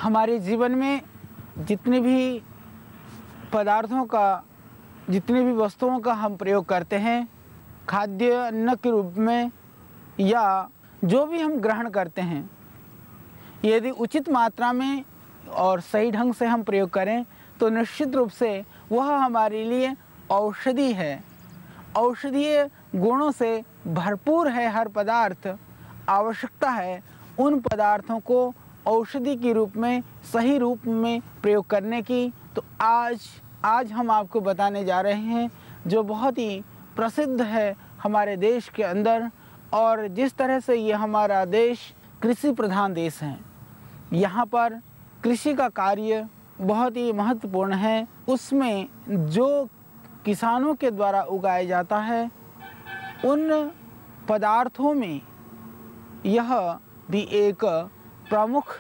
हमारे जीवन में जितने भी पदार्थों का, जितने भी वस्तुओं का हम प्रयोग करते हैं, खाद्य अन्न के रूप में या जो भी हम ग्रहण करते हैं, यदि उचित मात्रा में और सही ढंग से हम प्रयोग करें तो निश्चित रूप से वह हमारे लिए औषधि है। औषधीय गुणों से भरपूर है हर पदार्थ। आवश्यकता है उन पदार्थों को औषधि के रूप में, सही रूप में प्रयोग करने की। तो आज हम आपको बताने जा रहे हैं जो बहुत ही प्रसिद्ध है हमारे देश के अंदर, और जिस तरह से ये हमारा देश कृषि प्रधान देश है, यहाँ पर कृषि का कार्य बहुत ही महत्वपूर्ण है। उसमें जो किसानों के द्वारा उगाया जाता है उन पदार्थों में यह भी एक प्रमुख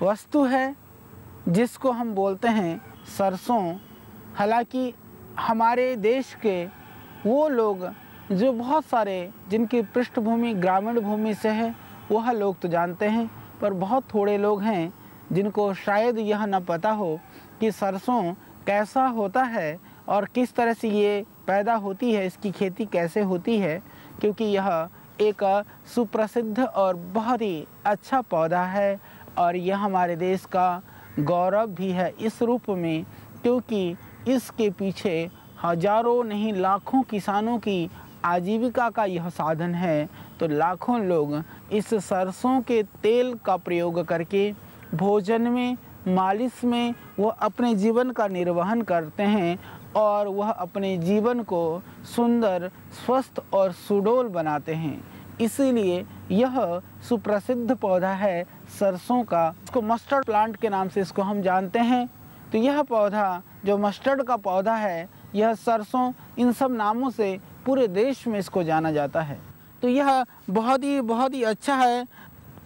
वस्तु है जिसको हम बोलते हैं सरसों। हालांकि हमारे देश के वो लोग जो बहुत सारे जिनकी पृष्ठभूमि ग्रामीण भूमि से है वह लोग तो जानते हैं, पर बहुत थोड़े लोग हैं जिनको शायद यह न पता हो कि सरसों कैसा होता है और किस तरह से ये पैदा होती है, इसकी खेती कैसे होती है। क्योंकि यह एक सुप्रसिद्ध और बहुत ही अच्छा पौधा है और यह हमारे देश का गौरव भी है इस रूप में, क्योंकि इसके पीछे हजारों नहीं लाखों किसानों की आजीविका का यह साधन है। तो लाखों लोग इस सरसों के तेल का प्रयोग करके भोजन में, मालिश में वह अपने जीवन का निर्वहन करते हैं और वह अपने जीवन को सुंदर, स्वस्थ और सुडौल बनाते हैं। इसीलिए यह सुप्रसिद्ध पौधा है सरसों का। इसको मस्टर्ड प्लांट के नाम से इसको हम जानते हैं। तो यह पौधा जो मस्टर्ड का पौधा है, यह सरसों, इन सब नामों से पूरे देश में इसको जाना जाता है। तो यह बहुत ही अच्छा है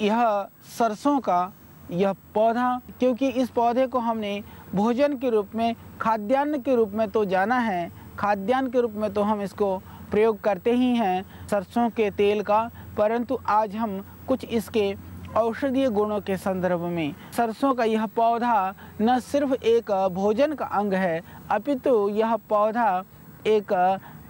यह सरसों का यह पौधा, क्योंकि इस पौधे को हमने भोजन के रूप में, खाद्यान्न के रूप में तो जाना है। खाद्यान्न के रूप में तो हम इसको प्रयोग करते ही हैं सरसों के तेल का, परंतु आज हम कुछ इसके औषधीय गुणों के संदर्भ में, सरसों का यह पौधा न सिर्फ एक भोजन का अंग है, अपितु यह पौधा एक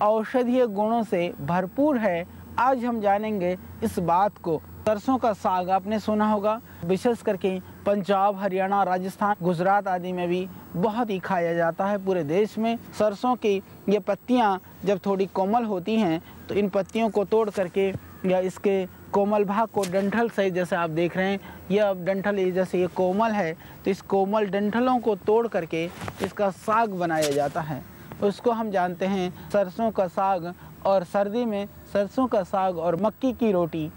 औषधीय गुणों से भरपूर है। आज हम जानेंगे इस बात को। सरसों का साग आपने सुना होगा, विशेष करके पंजाब, हरियाणा, राजस्थान, गुजरात आदि में भी बहुत ही खाया जाता है पूरे देश में। सरसों की ये पत्तियां जब थोड़ी कोमल होती हैं तो इन पत्तियों को तोड़ करके या इसके कोमल भाग को डंठल से, जैसे आप देख रहे हैं यह डंठल जैसे ये कोमल है, तो इस कोमल डंठलों को तोड़ करके इसका साग बनाया जाता है। उसको हम जानते हैं सरसों का साग। और सर्दी में सरसों का साग और मक्की की रोटी,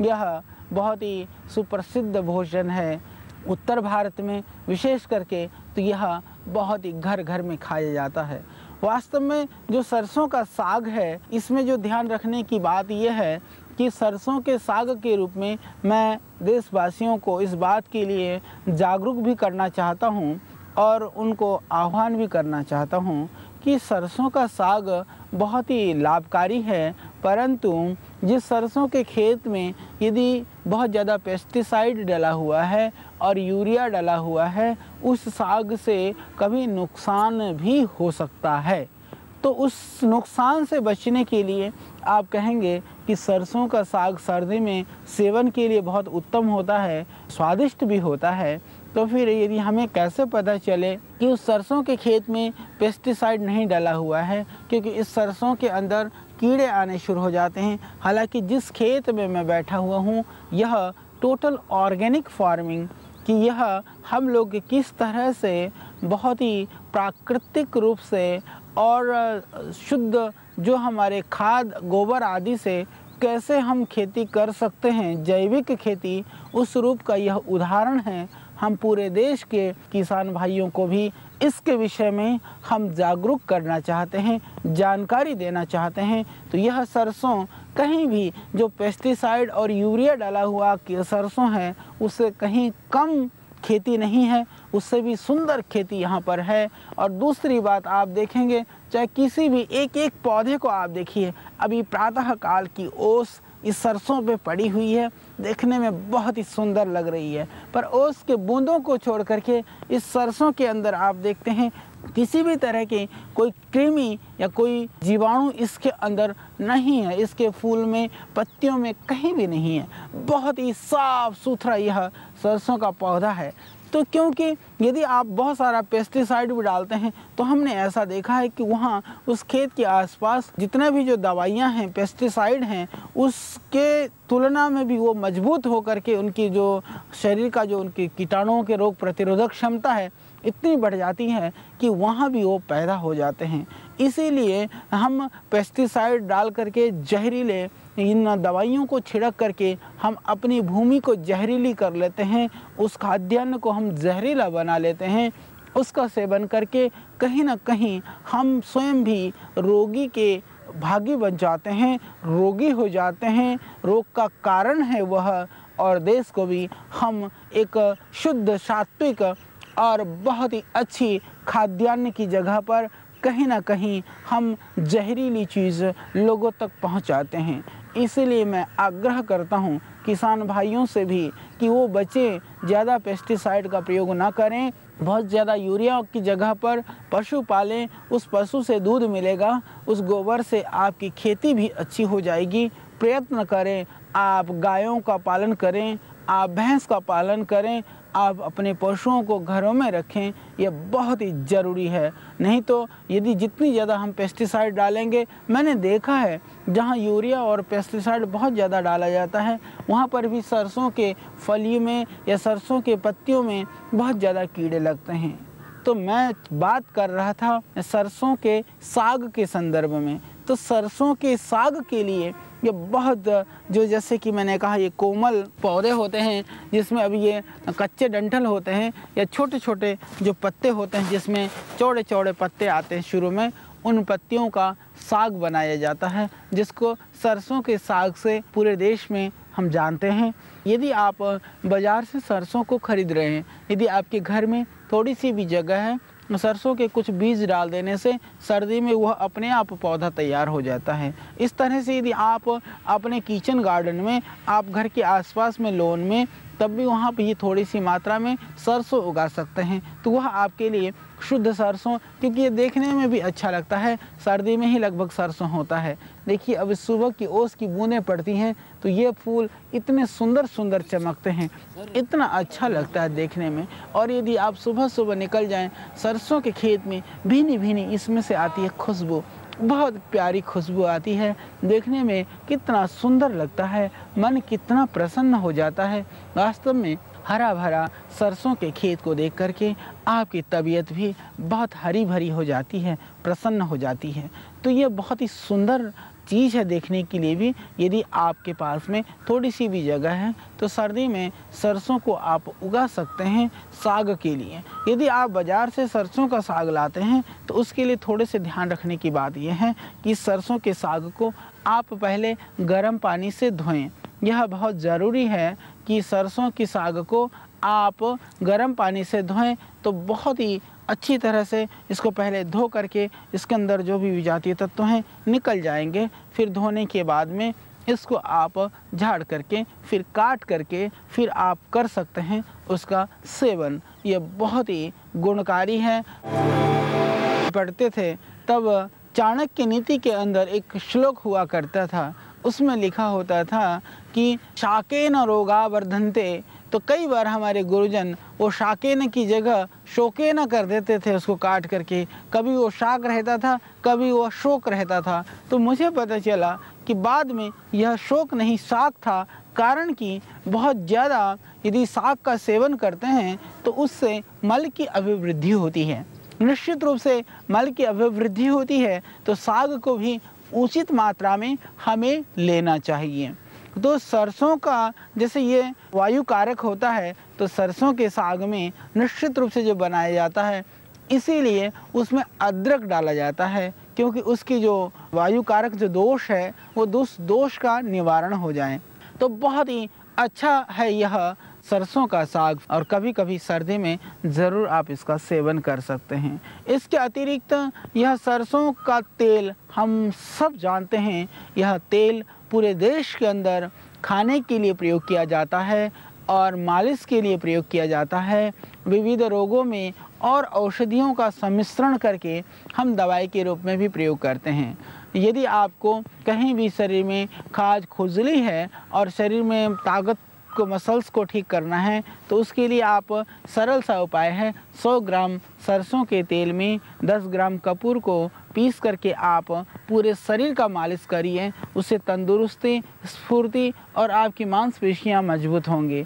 यह बहुत ही सुप्रसिद्ध भोजन है उत्तर भारत में विशेष करके। तो यह बहुत ही घर घर में खाया जाता है। वास्तव में जो सरसों का साग है, इसमें जो ध्यान रखने की बात यह है कि सरसों के साग के रूप में मैं देशवासियों को इस बात के लिए जागरूक भी करना चाहता हूँ और उनको आह्वान भी करना चाहता हूँ कि सरसों का साग बहुत ही लाभकारी है, परंतु जिस सरसों के खेत में यदि बहुत ज़्यादा पेस्टिसाइड डला हुआ है और यूरिया डला हुआ है, उस साग से कभी नुकसान भी हो सकता है। तो उस नुकसान से बचने के लिए आप कहेंगे कि सरसों का साग सर्दी में सेवन के लिए बहुत उत्तम होता है, स्वादिष्ट भी होता है। तो फिर यदि हमें कैसे पता चले कि उस सरसों के खेत में पेस्टिसाइड नहीं डाला हुआ है, क्योंकि इस सरसों के अंदर कीड़े आने शुरू हो जाते हैं। हालांकि जिस खेत में मैं बैठा हुआ हूँ यह टोटल ऑर्गेनिक फार्मिंग कि यह हम लोग किस तरह से बहुत ही प्राकृतिक रूप से और शुद्ध जो हमारे खाद गोबर आदि से कैसे हम खेती कर सकते हैं, जैविक खेती, उस रूप का यह उदाहरण है। हम पूरे देश के किसान भाइयों को भी इसके विषय में हम जागरूक करना चाहते हैं, जानकारी देना चाहते हैं। तो यह सरसों कहीं भी जो पेस्टिसाइड और यूरिया डाला हुआ सरसों है उससे कहीं कम खेती नहीं है, उससे भी सुंदर खेती यहाँ पर है। और दूसरी बात आप देखेंगे चाहे किसी भी एक एक पौधे को आप देखिए, अभी प्रातः काल की ओस इस सरसों पे पड़ी हुई है, देखने में बहुत ही सुंदर लग रही है। पर ओस के बूंदों को छोड़ करके इस सरसों के अंदर आप देखते हैं किसी भी तरह के कोई कृमि या कोई जीवाणु इसके अंदर नहीं है, इसके फूल में, पत्तियों में कहीं भी नहीं है। बहुत ही साफ सुथरा यह सरसों का पौधा है। तो क्योंकि यदि आप बहुत सारा पेस्टिसाइड भी डालते हैं तो हमने ऐसा देखा है कि वहाँ उस खेत के आसपास जितने भी जो दवाइयाँ हैं, पेस्टिसाइड हैं, उसके तुलना में भी वो मजबूत होकर के उनकी जो शरीर का जो उनकी कीटाणुओं के रोग प्रतिरोधक क्षमता है इतनी बढ़ जाती है कि वहाँ भी वो पैदा हो जाते हैं। इसीलिए हम पेस्टिसाइड डाल करके जहरीले इन दवाइयों को छिड़क करके हम अपनी भूमि को जहरीली कर लेते हैं, उस खाद्यान्न को हम जहरीला बना लेते हैं। उसका सेवन करके कहीं ना कहीं हम स्वयं भी रोगी के भागी बन जाते हैं, रोगी हो जाते हैं, रोग का कारण है वह, और देश को भी हम एक शुद्ध सात्विक और बहुत ही अच्छी खाद्यान्न की जगह पर कहीं ना कहीं हम जहरीली चीज़ लोगों तक पहुंचाते हैं। इसलिए मैं आग्रह करता हूं किसान भाइयों से भी कि वो बचें, ज़्यादा पेस्टिसाइड का प्रयोग ना करें, बहुत ज़्यादा यूरिया की जगह पर पशु पालें, उस पशु से दूध मिलेगा, उस गोबर से आपकी खेती भी अच्छी हो जाएगी। प्रयत्न करें, आप गायों का पालन करें, आप भैंस का पालन करें, आप अपने पशुओं को घरों में रखें, यह बहुत ही ज़रूरी है। नहीं तो यदि जितनी ज़्यादा हम पेस्टिसाइड डालेंगे, मैंने देखा है जहाँ यूरिया और पेस्टिसाइड बहुत ज़्यादा डाला जाता है वहाँ पर भी सरसों के फली में या सरसों के पत्तियों में बहुत ज़्यादा कीड़े लगते हैं। तो मैं बात कर रहा था सरसों के साग के संदर्भ में। तो सरसों के साग के लिए ये बहुत जो जैसे कि मैंने कहा ये कोमल पौधे होते हैं जिसमें अभी ये कच्चे डंठल होते हैं या छोटे छोटे जो पत्ते होते हैं जिसमें चौड़े चौड़े पत्ते आते हैं शुरू में, उन पत्तियों का साग बनाया जाता है जिसको सरसों के साग से पूरे देश में हम जानते हैं। यदि आप बाज़ार से सरसों को खरीद रहे हैं, यदि आपके घर में थोड़ी सी भी जगह है, सरसों के कुछ बीज डाल देने से सर्दी में वह अपने आप पौधा तैयार हो जाता है। इस तरह से यदि आप अपने किचन गार्डन में, आप घर के आसपास में लॉन में, तब भी वहाँ पर ये थोड़ी सी मात्रा में सरसों उगा सकते हैं। तो वह आपके लिए शुद्ध सरसों, क्योंकि ये देखने में भी अच्छा लगता है, सर्दी में ही लगभग सरसों होता है। देखिए अब सुबह की ओस की बूंदें पड़ती हैं तो ये फूल इतने सुंदर सुंदर चमकते हैं, इतना अच्छा लगता है देखने में। और यदि आप सुबह सुबह निकल जाएं सरसों के खेत में, भीनी भीनी इसमें से आती है खुशबू, बहुत प्यारी खुशबू आती है, देखने में कितना सुंदर लगता है, मन कितना प्रसन्न हो जाता है। वास्तव में हरा भरा सरसों के खेत को देख करके आपकी तबीयत भी बहुत हरी भरी हो जाती है, प्रसन्न हो जाती है। तो ये बहुत ही सुंदर चीज़ है देखने के लिए भी। यदि आपके पास में थोड़ी सी भी जगह है तो सर्दी में सरसों को आप उगा सकते हैं साग के लिए। यदि आप बाज़ार से सरसों का साग लाते हैं तो उसके लिए थोड़े से ध्यान रखने की बात यह है कि सरसों के साग को आप पहले गर्म पानी से धोएं। यह बहुत ज़रूरी है कि सरसों की साग को आप गर्म पानी से धोएं तो बहुत ही अच्छी तरह से इसको पहले धो करके इसके अंदर जो भी विजातीय तत्व हैं निकल जाएंगे। फिर धोने के बाद में इसको आप झाड़ करके फिर काट करके फिर आप कर सकते हैं उसका सेवन। ये बहुत ही गुणकारी है। पढ़ते थे तब चाणक्य नीति के अंदर एक श्लोक हुआ करता था, उसमें लिखा होता था कि शाकेन रोगा वर्धन्ते। तो कई बार हमारे गुरुजन वो शाकेन की जगह शोकेन कर देते थे उसको काट करके, कभी वो शाक रहता था कभी वो शोक रहता था। तो मुझे पता चला कि बाद में यह शोक नहीं शाक था, कारण कि बहुत ज़्यादा यदि शाक का सेवन करते हैं तो उससे मल की अभिवृद्धि होती है। निश्चित रूप से मल की अभिवृद्धि होती है तो साग को भी उचित मात्रा में हमें लेना चाहिए। तो सरसों का जैसे ये वायु कारक होता है तो सरसों के साग में निश्चित रूप से जो बनाया जाता है इसीलिए उसमें अदरक डाला जाता है, क्योंकि उसकी जो वायु कारक जो दोष है वो दोष का निवारण हो जाए। तो बहुत ही अच्छा है यह सरसों का साग और कभी कभी सर्दी में ज़रूर आप इसका सेवन कर सकते हैं। इसके अतिरिक्त यह सरसों का तेल हम सब जानते हैं, यह तेल पूरे देश के अंदर खाने के लिए प्रयोग किया जाता है और मालिश के लिए प्रयोग किया जाता है। विविध रोगों में और औषधियों का सम्मिश्रण करके हम दवाई के रूप में भी प्रयोग करते हैं। यदि आपको कहीं भी शरीर में खाज खुजली है और शरीर में ताकत को मसल्स को ठीक करना है तो उसके लिए आप सरल सा उपाय है, 100 ग्राम सरसों के तेल में 10 ग्राम कपूर को पीस करके आप पूरे शरीर का मालिश करिए। उससे तंदुरुस्ती, स्फूर्ति और आपकी मांसपेशियां मजबूत होंगी।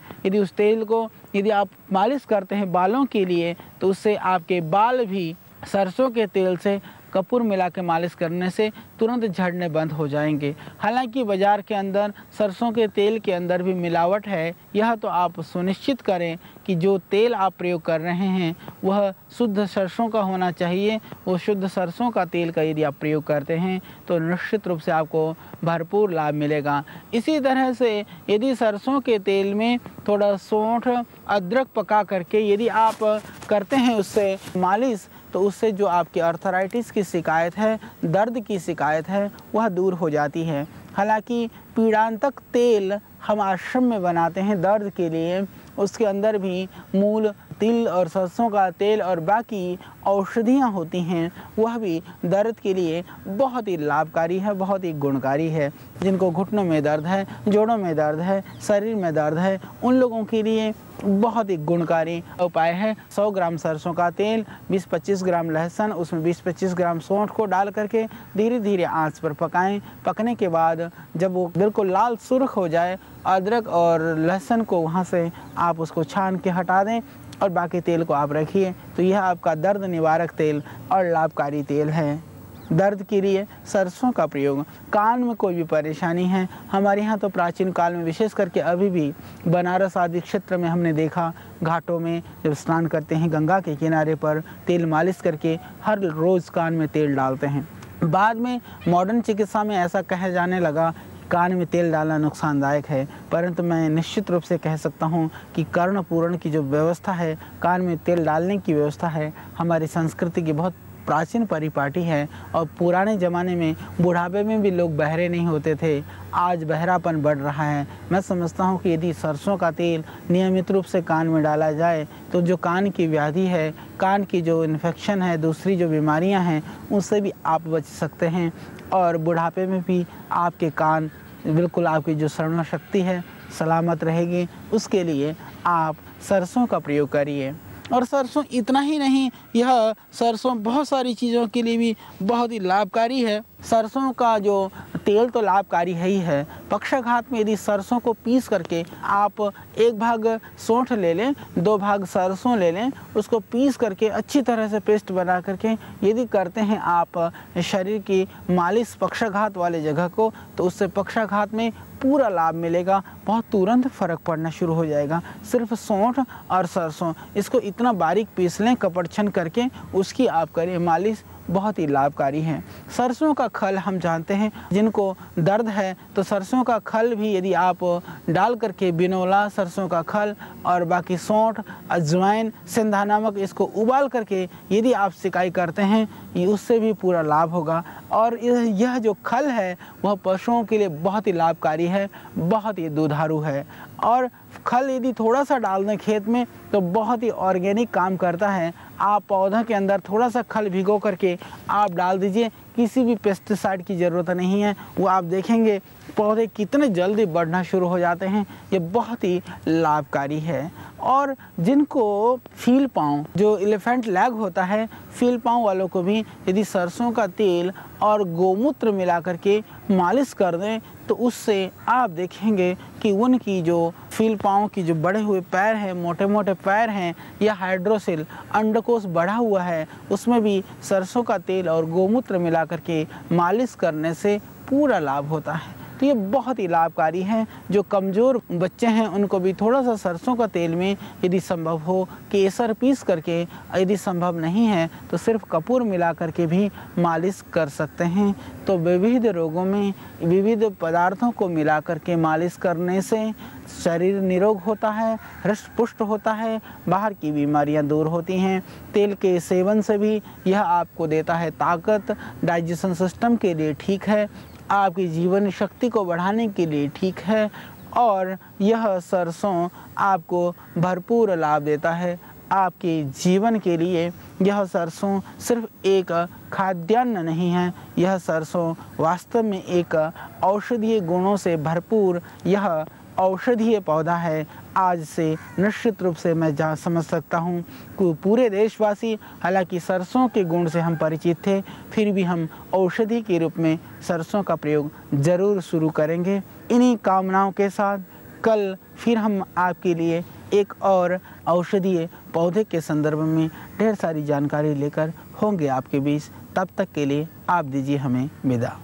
यदि आप मालिश करते हैं बालों के लिए तो उससे आपके बाल भी सरसों के तेल से कपूर मिला के मालिश करने से तुरंत झड़ने बंद हो जाएंगे। हालांकि बाज़ार के अंदर सरसों के तेल के अंदर भी मिलावट है, यह तो आप सुनिश्चित करें कि जो तेल आप प्रयोग कर रहे हैं वह शुद्ध सरसों का होना चाहिए। वो शुद्ध सरसों का तेल का यदि आप प्रयोग करते हैं तो निश्चित रूप से आपको भरपूर लाभ मिलेगा। इसी तरह से यदि सरसों के तेल में थोड़ा सौंठ, अदरक पका करके यदि आप करते हैं उससे मालिश तो उससे जो आपकी अर्थराइटिस की शिकायत है, दर्द की शिकायत है, वह दूर हो जाती है। हालांकि पीड़ांतक तेल हम आश्रम में बनाते हैं दर्द के लिए, उसके अंदर भी मूल, तिल और सरसों का तेल और बाकी औषधियाँ होती हैं, वह भी दर्द के लिए बहुत ही लाभकारी है, बहुत ही गुणकारी है। जिनको घुटनों में दर्द है, जोड़ों में दर्द है, शरीर में दर्द है, उन लोगों के लिए बहुत ही गुणकारी उपाय है। 100 ग्राम सरसों का तेल, 20-25 ग्राम लहसुन, उसमें 20-25 ग्राम सौंठ को डाल करके धीरे धीरे आंच पर पकाएं। पकने के बाद जब वो बिल्कुल लाल सुर्ख हो जाए, अदरक और लहसुन को वहाँ से आप उसको छान के हटा दें और बाकी तेल को आप रखिए। तो यह आपका दर्द निवारक तेल और लाभकारी तेल है। दर्द के लिए सरसों का प्रयोग। कान में कोई भी परेशानी है, हमारे यहाँ तो प्राचीन काल में विशेष करके अभी भी बनारस आदि क्षेत्र में हमने देखा, घाटों में जब स्नान करते हैं गंगा के किनारे पर तेल मालिश करके हर रोज़ कान में तेल डालते हैं। बाद में मॉडर्न चिकित्सा में ऐसा कहा जाने लगा कान में तेल डालना नुकसानदायक है, परंतु मैं निश्चित रूप से कह सकता हूँ कि कर्णपूरण की जो व्यवस्था है, कान में तेल डालने की व्यवस्था है, हमारी संस्कृति की बहुत प्राचीन परिपाटी है। और पुराने ज़माने में बुढ़ापे में भी लोग बहरे नहीं होते थे, आज बहरापन बढ़ रहा है। मैं समझता हूँ कि यदि सरसों का तेल नियमित रूप से कान में डाला जाए तो जो कान की व्याधि है, कान की जो इन्फेक्शन है, दूसरी जो बीमारियाँ हैं, उससे भी आप बच सकते हैं और बुढ़ापे में भी आपके कान बिल्कुल, आपकी जो श्रवण शक्ति है सलामत रहेगी। उसके लिए आप सरसों का प्रयोग करिए। और सरसों इतना ही नहीं, यह सरसों बहुत सारी चीज़ों के लिए भी बहुत ही लाभकारी है। सरसों का जो तेल तो लाभकारी है ही है। पक्षाघात में यदि सरसों को पीस करके आप 1 भाग सौंठ ले लें, 2 भाग सरसों ले लें, उसको पीस करके अच्छी तरह से पेस्ट बना करके यदि करते हैं आप शरीर की मालिश पक्षाघात वाले जगह को, तो उससे पक्षाघात में पूरा लाभ मिलेगा, बहुत तुरंत फ़र्क पड़ना शुरू हो जाएगा। सिर्फ सौंठ और सरसों इसको इतना बारीक पीस लें कपड़छन करके, उसकी आप करें मालिश, बहुत ही लाभकारी है। सरसों का खल हम जानते हैं, जिनको दर्द है तो सरसों का खल भी यदि आप डाल करके बिनौला, सरसों का खल और बाकी सौंठ, अजवाइन, सिंधा नमक इसको उबाल करके यदि आप सिकाई करते हैं, उससे भी पूरा लाभ होगा। और यह जो खल है वह पशुओं के लिए बहुत ही लाभकारी है, बहुत ही दुधारू है। और खल यदि थोड़ा सा डाल दें खेत में तो बहुत ही ऑर्गेनिक काम करता है। आप पौधों के अंदर थोड़ा सा खल भिगो करके आप डाल दीजिए, किसी भी पेस्टिसाइड की ज़रूरत नहीं है, वो आप देखेंगे पौधे कितने जल्दी बढ़ना शुरू हो जाते हैं। ये बहुत ही लाभकारी है। और जिनको फील पाँव, जो एलिफेंट लैग होता है, फील पाँव वालों को भी यदि सरसों का तेल और गोमूत्र मिला करके मालिश कर दें तो उससे आप देखेंगे कि उनकी जो फील पाँव की जो बड़े हुए पैर हैं, मोटे मोटे पैर हैं, या हाइड्रोसिल अंडकोश बढ़ा हुआ है, उसमें भी सरसों का तेल और गोमूत्र मिला करके मालिश करने से पूरा लाभ होता है। तो ये बहुत ही लाभकारी है। जो कमज़ोर बच्चे हैं उनको भी थोड़ा सा सरसों का तेल में यदि संभव हो केसर पीस करके, यदि संभव नहीं है तो सिर्फ कपूर मिला करके भी मालिश कर सकते हैं। तो विविध रोगों में विविध पदार्थों को मिला करके मालिश करने से शरीर निरोग होता है, हृष्ट पुष्ट होता है, बाहर की बीमारियां दूर होती हैं। तेल के सेवन से भी यह आपको देता है ताकत, डाइजेशन सिस्टम के लिए ठीक है, आपकी जीवन शक्ति को बढ़ाने के लिए ठीक है और यह सरसों आपको भरपूर लाभ देता है। आपके जीवन के लिए यह सरसों सिर्फ एक खाद्यान्न नहीं है, यह सरसों वास्तव में एक औषधीय गुणों से भरपूर यह औषधीय पौधा है। आज से निश्चित रूप से मैं जहाँ समझ सकता हूँ कि पूरे देशवासी, हालांकि सरसों के गुण से हम परिचित थे, फिर भी हम औषधि के रूप में सरसों का प्रयोग ज़रूर शुरू करेंगे। इन्हीं कामनाओं के साथ कल फिर हम आपके लिए एक और औषधीय पौधे के संदर्भ में ढेर सारी जानकारी लेकर होंगे आपके बीच। तब तक के लिए आप दीजिए हमें विदा।